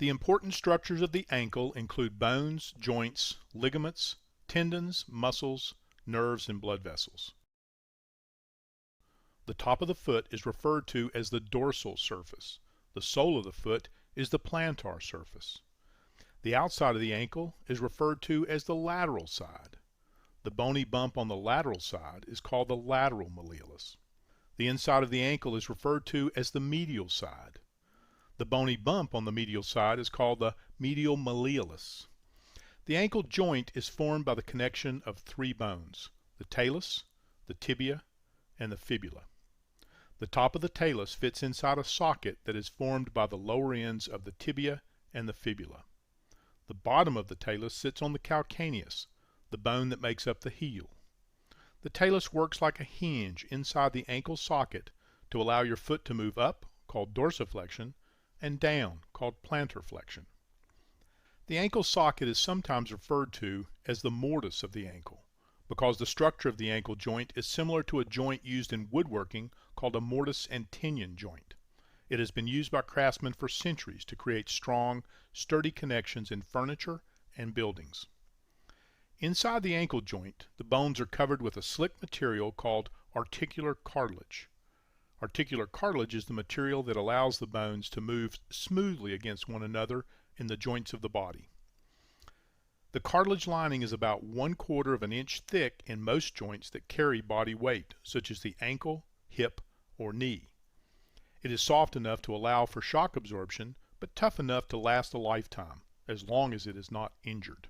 The important structures of the ankle include bones, joints, ligaments, tendons, muscles, nerves, and blood vessels. The top of the foot is referred to as the dorsal surface. The sole of the foot is the plantar surface. The outside of the ankle is referred to as the lateral side. The bony bump on the lateral side is called the lateral malleolus. The inside of the ankle is referred to as the medial side. The bony bump on the medial side is called the medial malleolus. The ankle joint is formed by the connection of three bones: the talus, the tibia, and the fibula. The top of the talus fits inside a socket that is formed by the lower ends of the tibia and the fibula. The bottom of the talus sits on the calcaneus, the bone that makes up the heel. The talus works like a hinge inside the ankle socket to allow your foot to move up, called dorsiflexion, and down, called plantar flexion. The ankle socket is sometimes referred to as the mortise of the ankle, because the structure of the ankle joint is similar to a joint used in woodworking called a mortise and tenon joint. It has been used by craftsmen for centuries to create strong, sturdy connections in furniture and buildings. Inside the ankle joint, the bones are covered with a slick material called articular cartilage. Articular cartilage is the material that allows the bones to move smoothly against one another in the joints of the body. The cartilage lining is about 1/4 of an inch thick in most joints that carry body weight, such as the ankle, hip, or knee. It is soft enough to allow for shock absorption, but tough enough to last a lifetime, as long as it is not injured.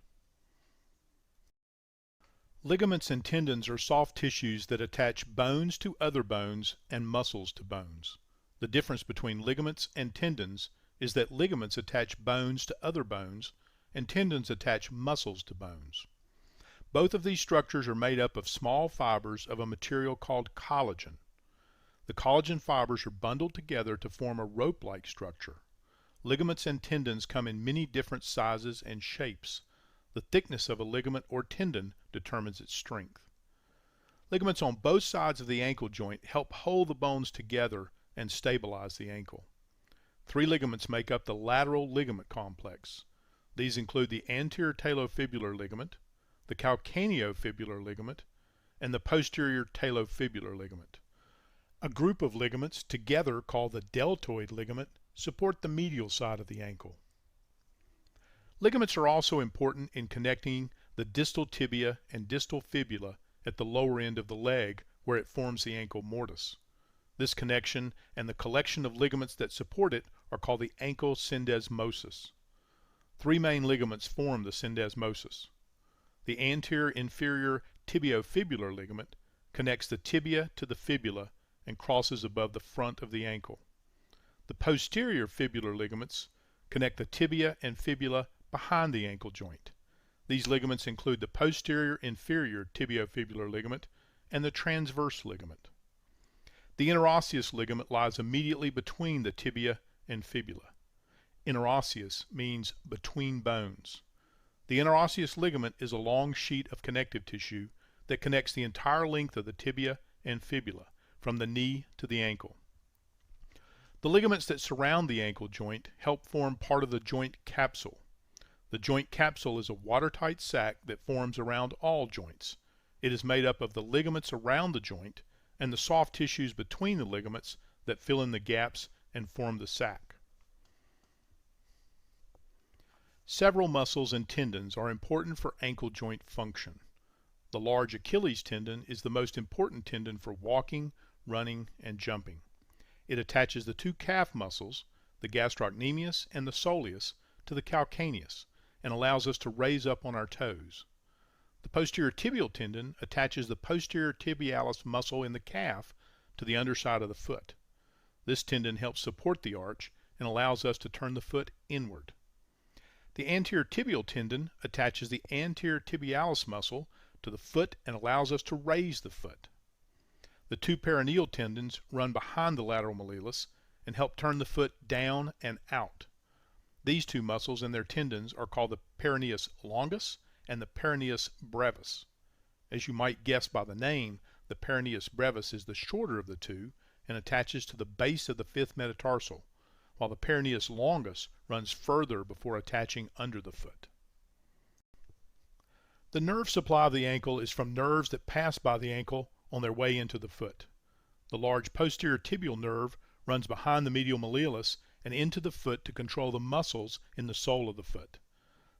Ligaments and tendons are soft tissues that attach bones to other bones and muscles to bones. The difference between ligaments and tendons is that ligaments attach bones to other bones and tendons attach muscles to bones. Both of these structures are made up of small fibers of a material called collagen. The collagen fibers are bundled together to form a rope-like structure. Ligaments and tendons come in many different sizes and shapes. The thickness of a ligament or tendon determines its strength. Ligaments on both sides of the ankle joint help hold the bones together and stabilize the ankle. 3 ligaments make up the lateral ligament complex. These include the anterior talofibular ligament, the calcaneofibular ligament, and the posterior talofibular ligament. A group of ligaments, together called the deltoid ligament, support the medial side of the ankle. Ligaments are also important in connecting the distal tibia and distal fibula at the lower end of the leg where it forms the ankle mortise. This connection and the collection of ligaments that support it are called the ankle syndesmosis. 3 main ligaments form the syndesmosis. The anterior inferior tibiofibular ligament connects the tibia to the fibula and crosses above the front of the ankle. The posterior fibular ligaments connect the tibia and fibula behind the ankle joint. These ligaments include the posterior inferior tibiofibular ligament and the transverse ligament. The interosseous ligament lies immediately between the tibia and fibula. Interosseous means between bones. The interosseous ligament is a long sheet of connective tissue that connects the entire length of the tibia and fibula, from the knee to the ankle. The ligaments that surround the ankle joint help form part of the joint capsule. The joint capsule is a watertight sac that forms around all joints. It is made up of the ligaments around the joint and the soft tissues between the ligaments that fill in the gaps and form the sac. Several muscles and tendons are important for ankle joint function. The large Achilles tendon is the most important tendon for walking, running, and jumping. It attaches the 2 calf muscles, the gastrocnemius and the soleus, to the calcaneus and allows us to raise up on our toes. The posterior tibial tendon attaches the posterior tibialis muscle in the calf to the underside of the foot. This tendon helps support the arch and allows us to turn the foot inward. The anterior tibial tendon attaches the anterior tibialis muscle to the foot and allows us to raise the foot. The 2 peroneal tendons run behind the lateral malleolus and help turn the foot down and out. These 2 muscles and their tendons are called the peroneus longus and the peroneus brevis. As you might guess by the name, the peroneus brevis is the shorter of the 2 and attaches to the base of the 5th metatarsal. while the peroneus longus runs further before attaching under the foot. The nerve supply of the ankle is from nerves that pass by the ankle on their way into the foot. The large posterior tibial nerve runs behind the medial malleolus and into the foot to control the muscles in the sole of the foot.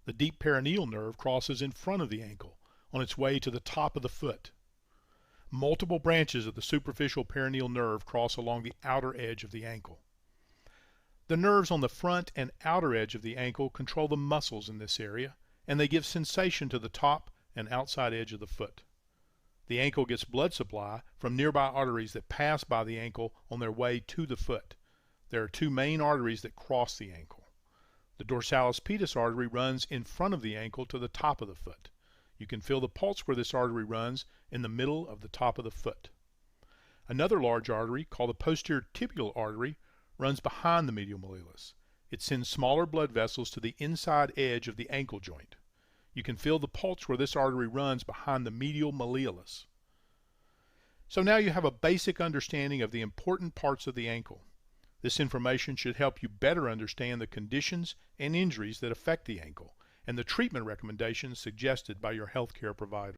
The deep peroneal nerve crosses in front of the ankle on its way to the top of the foot. Multiple branches of the superficial peroneal nerve cross along the outer edge of the ankle. The nerves on the front and outer edge of the ankle control the muscles in this area, and they give sensation to the top and outside edge of the foot. The ankle gets blood supply from nearby arteries that pass by the ankle on their way to the foot. There are two main arteries that cross the ankle. The dorsalis pedis artery runs in front of the ankle to the top of the foot. You can feel the pulse where this artery runs in the middle of the top of the foot. Another large artery, called the posterior tibial artery, runs behind the medial malleolus. It sends smaller blood vessels to the inside edge of the ankle joint. You can feel the pulse where this artery runs behind the medial malleolus. So now you have a basic understanding of the important parts of the ankle. This information should help you better understand the conditions and injuries that affect the ankle and the treatment recommendations suggested by your healthcare provider.